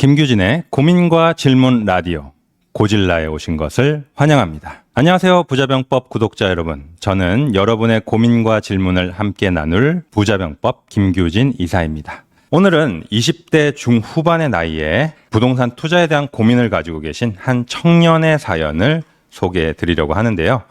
김규진의 고민과 질문 라디오 고질라에 오신 것을 환영합니다. 안녕하세요. 부자병법 구독자 여러분. 저는 여러분의 고민과 질문을 함께 나눌 부자병법 김규진 이사입니다. 오늘은 20대 중후반의 나이에 부동산 투자에 대한 고민을 가지고 계신 한 청년의 사연을 소개해 드리려고 하는데요.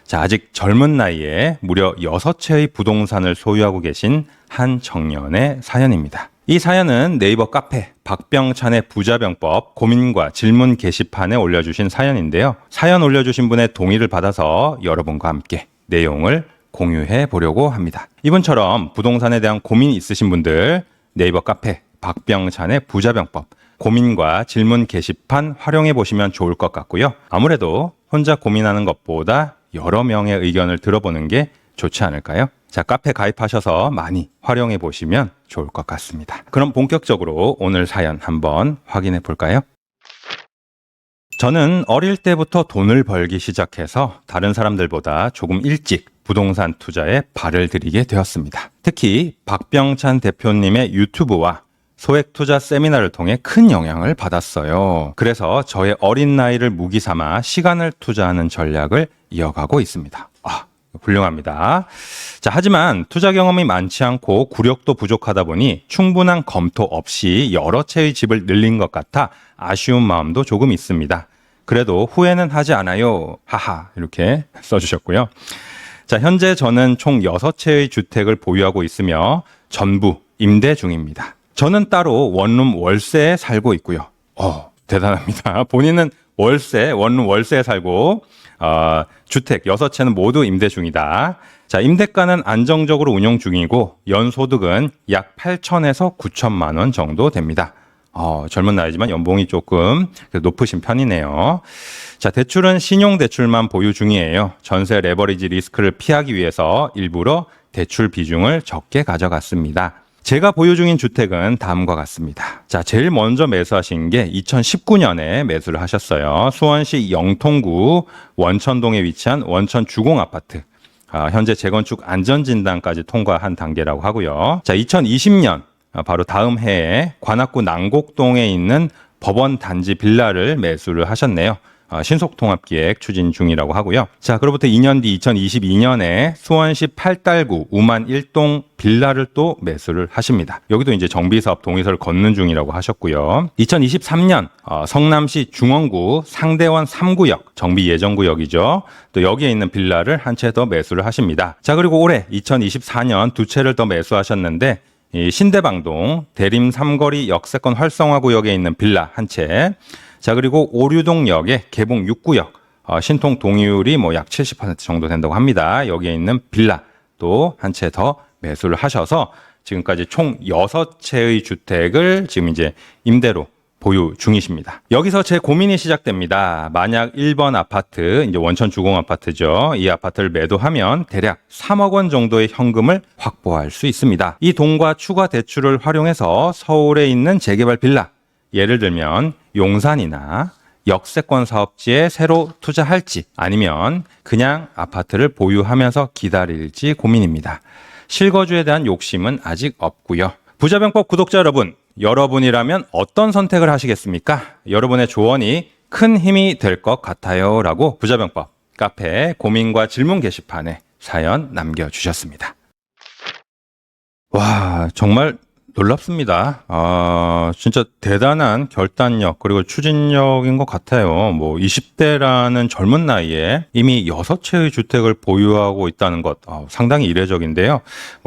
자, 아직 젊은 나이에 무려 6채의 부동산을 소유하고 계신 한 청년의 사연입니다. 이 사연은 네이버 카페 박병찬의 부자병법 고민과 질문 게시판에 올려주신 사연인데요. 사연 올려주신 분의 동의를 받아서 여러분과 함께 내용을 공유해 보려고 합니다. 이분처럼 부동산에 대한 고민이 있으신 분들 네이버 카페 박병찬의 부자병법 고민과 질문 게시판 활용해 보시면 좋을 것 같고요. 아무래도 혼자 고민하는 것보다 여러 명의 의견을 들어보는 게 좋지 않을까요? 자, 카페 가입하셔서 많이 활용해 보시면 좋을 것 같습니다. 그럼 본격적으로 오늘 사연 한번 확인해 볼까요? 저는 어릴 때부터 돈을 벌기 시작해서 다른 사람들보다 조금 일찍 부동산 투자에 발을 들이게 되었습니다. 특히 박병찬 대표님의 유튜브와 소액 투자 세미나를 통해 큰 영향을 받았어요. 그래서 저의 어린 나이를 무기 삼아 시간을 투자하는 전략을 이어가고 있습니다. 훌륭합니다. 자, 하지만 투자 경험이 많지 않고 구력도 부족하다 보니 충분한 검토 없이 여러 채의 집을 늘린 것 같아 아쉬운 마음도 조금 있습니다. 그래도 후회는 하지 않아요. 하하, 이렇게 써주셨고요. 자, 현재 저는 총 6채의 주택을 보유하고 있으며 전부 임대 중입니다. 저는 따로 원룸 월세에 살고 있고요. 대단합니다. 본인은 원룸 월세에 살고 주택 6채는 모두 임대 중이다. 자, 임대가는 안정적으로 운영 중이고 연소득은 약 8천에서 9천만 원 정도 됩니다. 젊은 나이지만 연봉이 조금 높으신 편이네요. 자, 대출은 신용대출만 보유 중이에요. 전세 레버리지 리스크를 피하기 위해서 일부러 대출 비중을 적게 가져갔습니다. 제가 보유 중인 주택은 다음과 같습니다. 자, 제일 먼저 매수하신 게 2019년에 매수를 하셨어요. 수원시 영통구 원천동에 위치한 원천 주공 아파트. 현재 재건축 안전진단까지 통과한 단계라고 하고요. 자, 2020년 바로 다음 해에 관악구 남곡동에 있는 법원 단지 빌라를 매수를 하셨네요. 신속통합기획 추진 중이라고 하고요. 자, 그로부터 2년 뒤 2022년에 수원시 팔달구 우만 1동 빌라를 또 매수를 하십니다. 여기도 이제 정비사업 동의서를 걷는 중이라고 하셨고요. 2023년 성남시 중원구 상대원 3구역 정비 예정구역이죠. 또 여기에 있는 빌라를 한 채 더 매수를 하십니다. 자, 그리고 올해 2024년 2채를 더 매수하셨는데 이 신대방동 대림 삼거리 역세권 활성화구역에 있는 빌라 한 채. 자, 그리고 오류동역의 개봉 6구역 신통 동의율이 약 70% 정도 된다고 합니다. 여기에 있는 빌라 또 한 채 더 매수를 하셔서 지금까지 총 6채의 주택을 지금 이제 임대로 보유 중이십니다. 여기서 제 고민이 시작됩니다. 만약 1번 아파트, 이제 원천 주공 아파트죠. 이 아파트를 매도하면 대략 3억 원 정도의 현금을 확보할 수 있습니다. 이 돈과 추가 대출을 활용해서 서울에 있는 재개발 빌라, 예를 들면 용산이나 역세권 사업지에 새로 투자할지 아니면 그냥 아파트를 보유하면서 기다릴지 고민입니다. 실거주에 대한 욕심은 아직 없고요. 부자병법 구독자 여러분, 여러분이라면 어떤 선택을 하시겠습니까? 여러분의 조언이 큰 힘이 될 것 같아요. 라고 부자병법 카페 고민과 질문 게시판에 사연 남겨주셨습니다. 와, 정말 놀랍습니다. 진짜 대단한 결단력 그리고 추진력인 것 같아요. 20대라는 젊은 나이에 이미 6채의 주택을 보유하고 있다는 것 상당히 이례적인데요.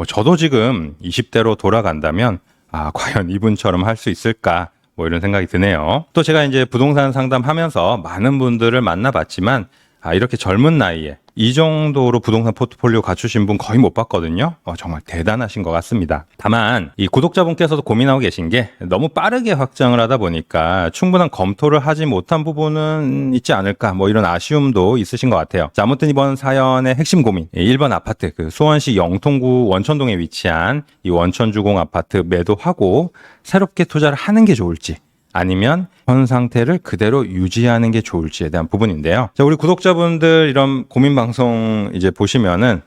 저도 지금 20대로 돌아간다면 과연 이분처럼 할 수 있을까? 이런 생각이 드네요. 또 제가 이제 부동산 상담하면서 많은 분들을 만나봤지만 이렇게 젊은 나이에 이 정도로 부동산 포트폴리오 갖추신 분 거의 못 봤거든요. 정말 대단하신 것 같습니다. 다만 이 구독자분께서도 고민하고 계신 게 너무 빠르게 확장을 하다 보니까 충분한 검토를 하지 못한 부분은 있지 않을까 이런 아쉬움도 있으신 것 같아요. 자, 아무튼 이번 사연의 핵심 고민 1번 아파트 수원시 영통구 원천동에 위치한 이 원천주공 아파트 매도하고 새롭게 투자를 하는 게 좋을지 아니면 현 상태를 그대로 유지하는 게 좋을지에 대한 부분인데요. 자, 우리 구독자분들 이런 고민 방송 이제 보시면은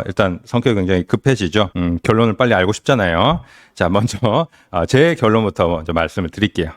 일단 성격이 굉장히 급해지죠. 결론을 빨리 알고 싶잖아요. 자, 먼저 제 결론부터 먼저 말씀을 드릴게요.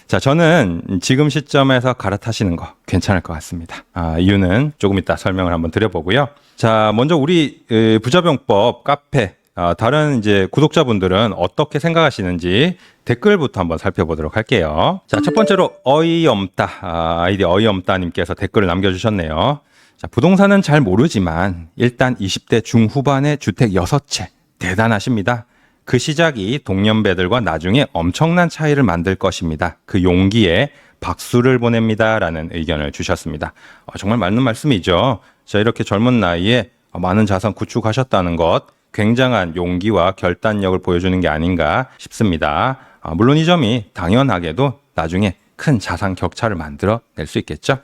자, 저는 지금 시점에서 갈아타시는 거 괜찮을 것 같습니다. 이유는 조금 이따 설명을 한번 드려보고요. 자, 먼저 우리 부자병법 카페 다른 이제 구독자분들은 어떻게 생각하시는지 댓글부터 한번 살펴보도록 할게요. 자, 첫 번째로 어이없다 아이디 어이없다님께서 댓글을 남겨주셨네요. 자, 부동산은 잘 모르지만 일단 20대 중후반의 주택 6채 대단하십니다. 그 시작이 동년배들과 나중에 엄청난 차이를 만들 것입니다. 그 용기에 박수를 보냅니다. 라는 의견을 주셨습니다. 정말 맞는 말씀이죠. 자, 이렇게 젊은 나이에 많은 자산 구축하셨다는 것, 굉장한 용기와 결단력을 보여주는 게 아닌가 싶습니다. 물론 이 점이 당연하게도 나중에 큰 자산 격차를 만들어 낼 수 있겠죠.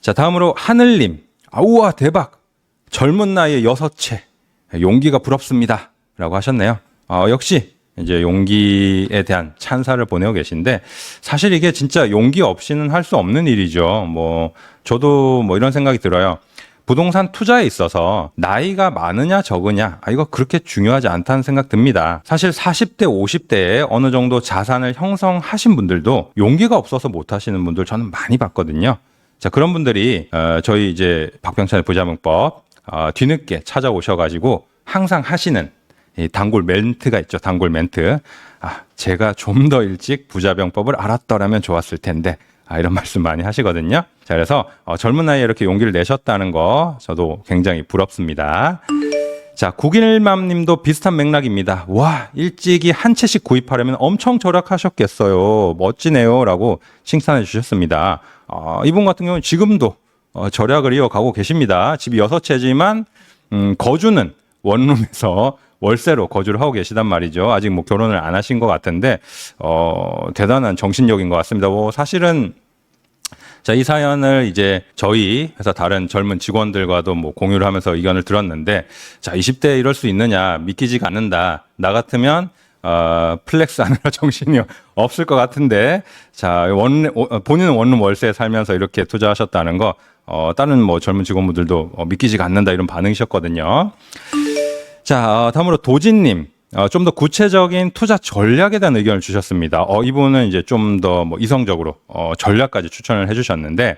자, 다음으로 하늘님. 우와, 대박. 젊은 나이에 6채. 용기가 부럽습니다. 라고 하셨네요. 역시 이제 용기에 대한 찬사를 보내고 계신데 사실 이게 진짜 용기 없이는 할 수 없는 일이죠. 저도 이런 생각이 들어요. 부동산 투자에 있어서 나이가 많으냐 적으냐 이거 그렇게 중요하지 않다는 생각 듭니다. 사실 40대 50대에 어느 정도 자산을 형성하신 분들도 용기가 없어서 못 하시는 분들 저는 많이 봤거든요. 자, 그런 분들이 저희 이제 박병찬의 부자병법 뒤늦게 찾아오셔가지고 항상 하시는 이 단골 멘트가 있죠. 단골 멘트. 제가 좀 더 일찍 부자병법을 알았더라면 좋았을 텐데. 이런 말씀 많이 하시거든요. 자, 그래서 젊은 나이에 이렇게 용기를 내셨다는 거 저도 굉장히 부럽습니다. 자, 9일맘 님도 비슷한 맥락입니다. 와, 일찍이 한 채씩 구입하려면 엄청 절약하셨겠어요. 멋지네요. 라고 칭찬해 주셨습니다. 이분 같은 경우는 지금도 절약을 이어가고 계십니다. 집이 6채지만 거주는 원룸에서 월세로 거주를 하고 계시단 말이죠. 아직 결혼을 안 하신 것 같은데 대단한 정신력인 것 같습니다. 사실은 자, 이 사연을 이제 저희 회사 다른 젊은 직원들과도 공유를 하면서 의견을 들었는데, 자, 20대에 이럴 수 있느냐 믿기지가 않는다. 나 같으면 플렉스 하느라 정신이 없을 것 같은데, 자, 본인은 원룸 월세에 살면서 이렇게 투자하셨다는 거 다른 젊은 직원분들도 믿기지가 않는다 이런 반응이셨거든요. 자, 다음으로 도진님. 좀 더 구체적인 투자 전략에 대한 의견을 주셨습니다. 이분은 이제 좀 더 이성적으로 전략까지 추천을 해주셨는데,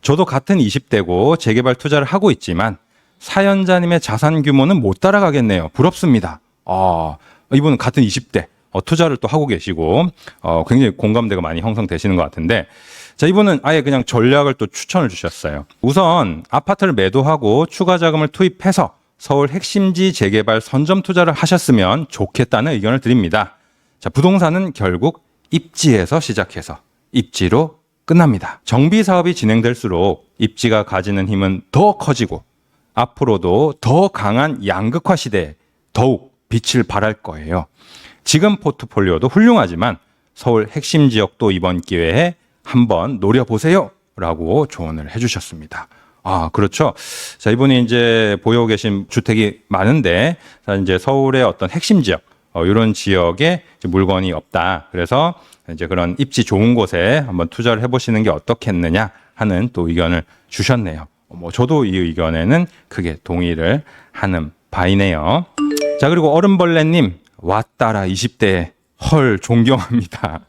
저도 같은 20대고 재개발 투자를 하고 있지만 사연자님의 자산 규모는 못 따라가겠네요. 부럽습니다. 이분은 같은 20대 투자를 또 하고 계시고 굉장히 공감대가 많이 형성되시는 것 같은데, 자, 이분은 아예 그냥 전략을 또 추천을 주셨어요. 우선 아파트를 매도하고 추가 자금을 투입해서 서울 핵심지 재개발 선점 투자를 하셨으면 좋겠다는 의견을 드립니다. 자, 부동산은 결국 입지에서 시작해서 입지로 끝납니다. 정비 사업이 진행될수록 입지가 가지는 힘은 더 커지고 앞으로도 더 강한 양극화 시대에 더욱 빛을 발할 거예요. 지금 포트폴리오도 훌륭하지만 서울 핵심 지역도 이번 기회에 한번 노려보세요. 라고 조언을 해주셨습니다. 그렇죠. 자, 이분이 이제 보유하고 계신 주택이 많은데, 자, 이제 서울의 어떤 핵심 지역, 이런 지역에 물건이 없다. 그래서 이제 그런 입지 좋은 곳에 한번 투자를 해보시는 게 어떻겠느냐 하는 또 의견을 주셨네요. 저도 이 의견에는 크게 동의를 하는 바이네요. 자, 그리고 얼음벌레님, 왔따라 20대에 헐 존경합니다.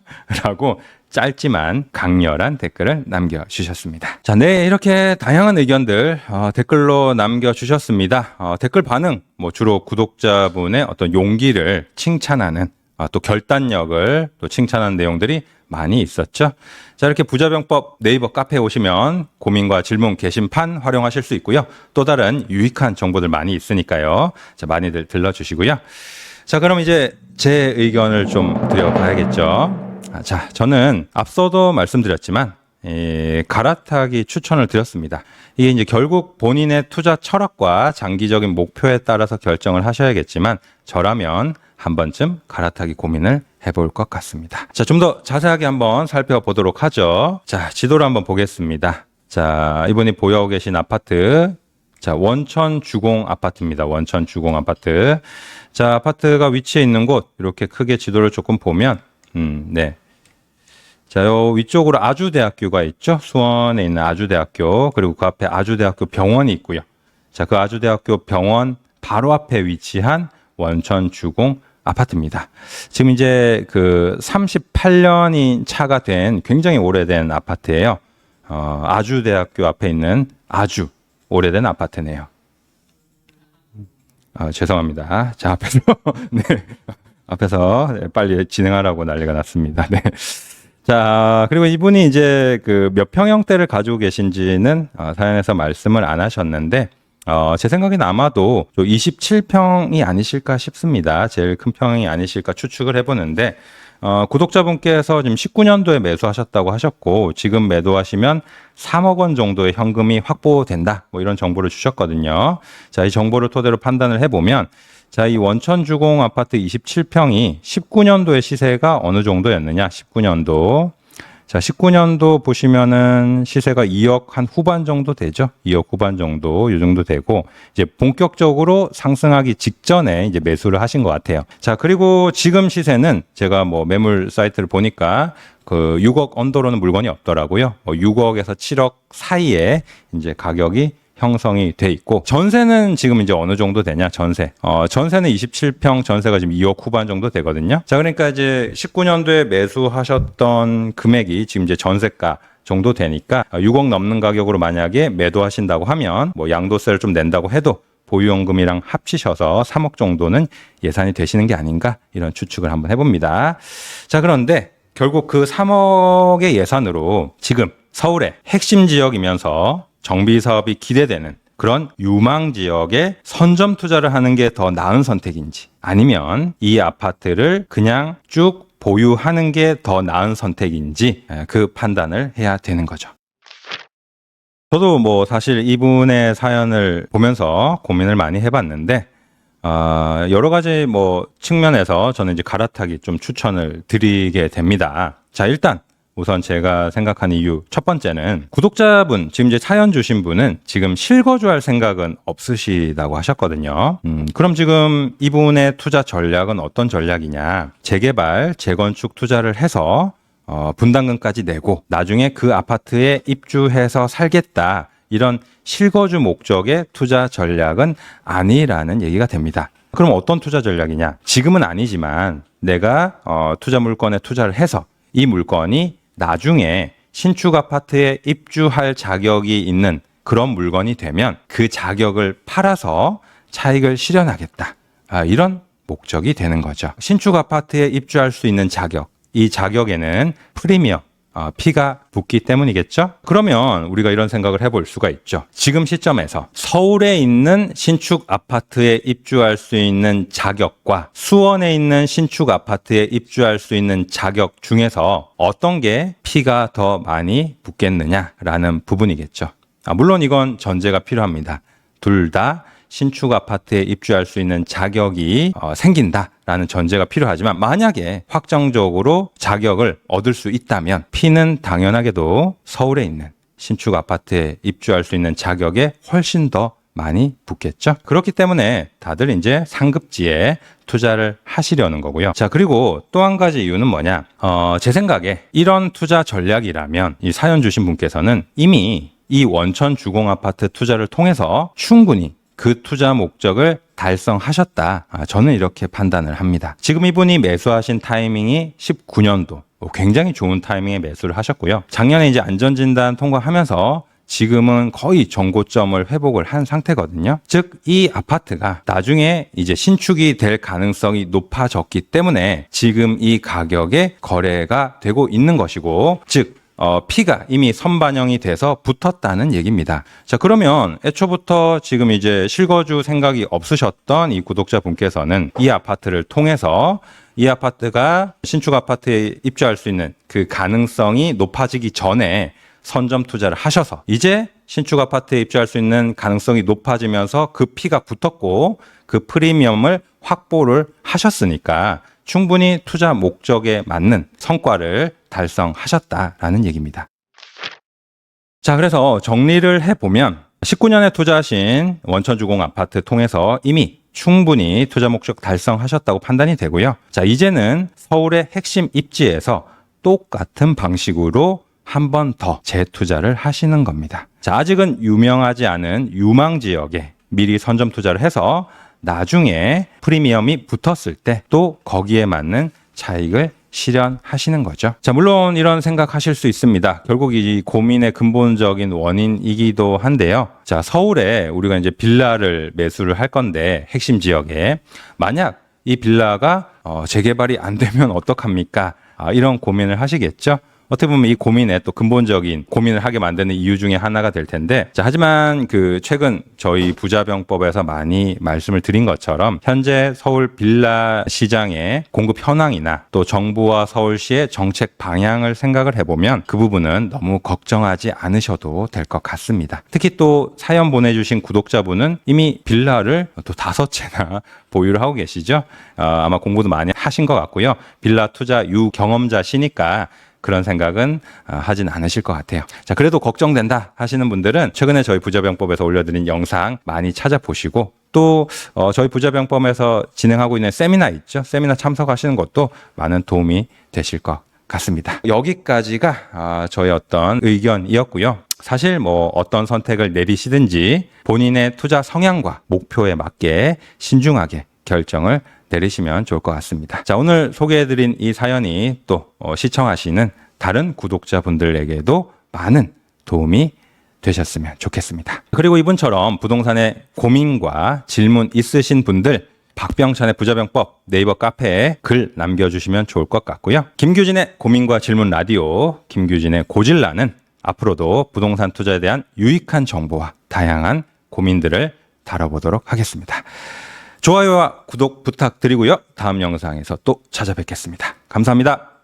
라고 짧지만 강렬한 댓글을 남겨주셨습니다. 자, 네, 이렇게 다양한 의견들 댓글로 남겨주셨습니다. 댓글 반응, 주로 구독자분의 어떤 용기를 칭찬하는 또 결단력을 또 칭찬하는 내용들이 많이 있었죠. 자, 이렇게 부자병법 네이버 카페에 오시면 고민과 질문 게시판 활용하실 수 있고요. 또 다른 유익한 정보들 많이 있으니까요. 자, 많이들 들러주시고요. 자, 그럼 이제 제 의견을 좀 드려봐야겠죠. 자, 저는 앞서도 말씀드렸지만 갈아타기 추천을 드렸습니다. 이게 이제 결국 본인의 투자 철학과 장기적인 목표에 따라서 결정을 하셔야겠지만 저라면 한 번쯤 갈아타기 고민을 해볼 것 같습니다. 자, 좀 더 자세하게 한번 살펴보도록 하죠. 자, 지도를 한번 보겠습니다. 자, 이분이 보유하고 계신 아파트, 자, 원천 주공 아파트입니다. 원천 주공 아파트. 자, 아파트가 위치해 있는 곳 이렇게 크게 지도를 조금 보면 네. 자, 요 위쪽으로 아주대학교가 있죠. 수원에 있는 아주대학교, 그리고 그 앞에 아주대학교 병원이 있고요. 자, 그 아주대학교 병원 바로 앞에 위치한 원천주공 아파트입니다. 지금 이제 그 38년이 차가 된 굉장히 오래된 아파트예요. 아주대학교 앞에 있는 아주 오래된 아파트네요. 죄송합니다. 자, 앞에서 네. 앞에서 빨리 진행하라고 난리가 났습니다. 네. 자, 그리고 이분이 이제 그 몇 평형대를 가지고 계신지는 사연에서 말씀을 안 하셨는데, 제 생각에는 아마도 27평이 아니실까 싶습니다. 제일 큰 평이 아니실까 추측을 해보는데, 구독자분께서 지금 19년도에 매수하셨다고 하셨고, 지금 매도하시면 3억 원 정도의 현금이 확보된다. 뭐 이런 정보를 주셨거든요. 자, 이 정보를 토대로 판단을 해보면, 자, 이 원천주공 아파트 27평이 19년도의 시세가 어느 정도였느냐? 19년도. 자, 19년도 보시면은 시세가 2억 한 후반 정도 되죠. 2억 후반 정도, 이 정도 되고, 이제 본격적으로 상승하기 직전에 이제 매수를 하신 것 같아요. 자, 그리고 지금 시세는 제가 뭐 매물 사이트를 보니까 그 6억 언더로는 물건이 없더라고요. 6억에서 7억 사이에 이제 가격이 형성이 돼 있고, 전세는 지금 이제 어느 정도 되냐? 전세는 27평 전세가 지금 2억 후반 정도 되거든요. 자, 그러니까 이제 19년도에 매수하셨던 금액이 지금 이제 전세가 정도 되니까 6억 넘는 가격으로 만약에 매도하신다고 하면 뭐 양도세를 좀 낸다고 해도 보유연금이랑 합치셔서 3억 정도는 예산이 되시는 게 아닌가, 이런 추측을 한번 해봅니다. 자, 그런데 결국 그 3억의 예산으로 지금 서울의 핵심 지역이면서 정비 사업이 기대되는 그런 유망 지역에 선점 투자를 하는 게 더 나은 선택인지, 아니면 이 아파트를 그냥 쭉 보유하는 게 더 나은 선택인지, 그 판단을 해야 되는 거죠. 저도 뭐 사실 이분의 사연을 보면서 고민을 많이 해봤는데, 여러 가지 뭐 측면에서 저는 이제 갈아타기 좀 추천을 드리게 됩니다. 자, 일단 우선 제가 생각한 이유 첫 번째는, 구독자분, 지금 이제 사연 주신 분은 지금 실거주할 생각은 없으시다고 하셨거든요. 그럼 지금 이분의 투자 전략은 어떤 전략이냐? 재개발, 재건축 투자를 해서 분담금까지 내고 나중에 그 아파트에 입주해서 살겠다, 이런 실거주 목적의 투자 전략은 아니라는 얘기가 됩니다. 그럼 어떤 투자 전략이냐? 지금은 아니지만 내가 투자 물건에 투자를 해서 이 물건이 나중에 신축 아파트에 입주할 자격이 있는 그런 물건이 되면 그 자격을 팔아서 차익을 실현하겠다, 이런 목적이 되는 거죠. 신축 아파트에 입주할 수 있는 자격, 이 자격에는 프리미엄, 피가 붙기 때문이겠죠. 그러면 우리가 이런 생각을 해볼 수가 있죠. 지금 시점에서 서울에 있는 신축 아파트에 입주할 수 있는 자격과 수원에 있는 신축 아파트에 입주할 수 있는 자격 중에서 어떤 게 피가 더 많이 붙겠느냐라는 부분이겠죠. 물론 이건 전제가 필요합니다. 둘 다 신축 아파트에 입주할 수 있는 자격이 생긴다라는 전제가 필요하지만, 만약에 확정적으로 자격을 얻을 수 있다면 피는 당연하게도 서울에 있는 신축 아파트에 입주할 수 있는 자격에 훨씬 더 많이 붙겠죠. 그렇기 때문에 다들 이제 상급지에 투자를 하시려는 거고요. 자, 그리고 또 한 가지 이유는 뭐냐? 제 생각에 이런 투자 전략이라면 이 사연 주신 분께서는 이미 이 원천 주공 아파트 투자를 통해서 충분히 그 투자 목적을 달성하셨다, 저는 이렇게 판단을 합니다. 지금 이분이 매수하신 타이밍이 19년도, 굉장히 좋은 타이밍에 매수를 하셨고요. 작년에 이제 안전진단 통과하면서 지금은 거의 정고점을 회복을 한 상태거든요. 즉, 이 아파트가 나중에 이제 신축이 될 가능성이 높아졌기 때문에 지금 이 가격에 거래가 되고 있는 것이고, 즉 피가 이미 선반영이 돼서 붙었다는 얘기입니다. 자, 그러면 애초부터 지금 이제 실거주 생각이 없으셨던 이 구독자분께서는 이 아파트를 통해서 이 아파트가 신축 아파트에 입주할 수 있는 그 가능성이 높아지기 전에 선점 투자를 하셔서 이제 신축 아파트에 입주할 수 있는 가능성이 높아지면서 그 피가 붙었고 그 프리미엄을 확보를 하셨으니까 충분히 투자 목적에 맞는 성과를 달성하셨다라는 얘기입니다. 자, 그래서 정리를 해보면 19년에 투자하신 원천주공 아파트 통해서 이미 충분히 투자 목적 달성하셨다고 판단이 되고요. 자, 이제는 서울의 핵심 입지에서 똑같은 방식으로 한 번 더 재투자를 하시는 겁니다. 자, 아직은 유명하지 않은 유망 지역에 미리 선점 투자를 해서 나중에 프리미엄이 붙었을 때 또 거기에 맞는 차익을 실현하시는 거죠. 자, 물론 이런 생각하실 수 있습니다. 결국 이 고민의 근본적인 원인이기도 한데요. 자, 서울에 우리가 이제 빌라를 매수를 할 건데 핵심 지역에 만약 이 빌라가 재개발이 안 되면 어떡합니까? 이런 고민을 하시겠죠. 어떻게 보면 이 고민에 또 근본적인 고민을 하게 만드는 이유 중에 하나가 될 텐데, 자, 하지만 최근 저희 부자병법에서 많이 말씀을 드린 것처럼 현재 서울 빌라 시장의 공급 현황이나 또 정부와 서울시의 정책 방향을 생각을 해보면 그 부분은 너무 걱정하지 않으셔도 될 것 같습니다. 특히 또 사연 보내주신 구독자분은 이미 빌라를 또 5채나 보유를 하고 계시죠. 아마 공부도 많이 하신 것 같고요. 빌라 투자 유경험자시니까 그런 생각은 하진 않으실 것 같아요. 자, 그래도 걱정된다 하시는 분들은 최근에 저희 부자병법에서 올려드린 영상 많이 찾아보시고 또 저희 부자병법에서 진행하고 있는 세미나 있죠. 세미나 참석하시는 것도 많은 도움이 되실 것 같습니다. 여기까지가 저의 어떤 의견이었고요. 사실 어떤 선택을 내리시든지 본인의 투자 성향과 목표에 맞게 신중하게 결정을 내리시면 좋을 것 같습니다. 자, 오늘 소개해드린 이 사연이 또 시청하시는 다른 구독자분들에게도 많은 도움이 되셨으면 좋겠습니다. 그리고 이분처럼 부동산에 고민과 질문 있으신 분들 박병찬의 부자병법 네이버 카페에 글 남겨주시면 좋을 것 같고요. 김규진의 고민과 질문 라디오 김규진의 고질라는 앞으로도 부동산 투자에 대한 유익한 정보와 다양한 고민들을 다뤄보도록 하겠습니다. 좋아요와 구독 부탁드리고요. 다음 영상에서 또 찾아뵙겠습니다. 감사합니다.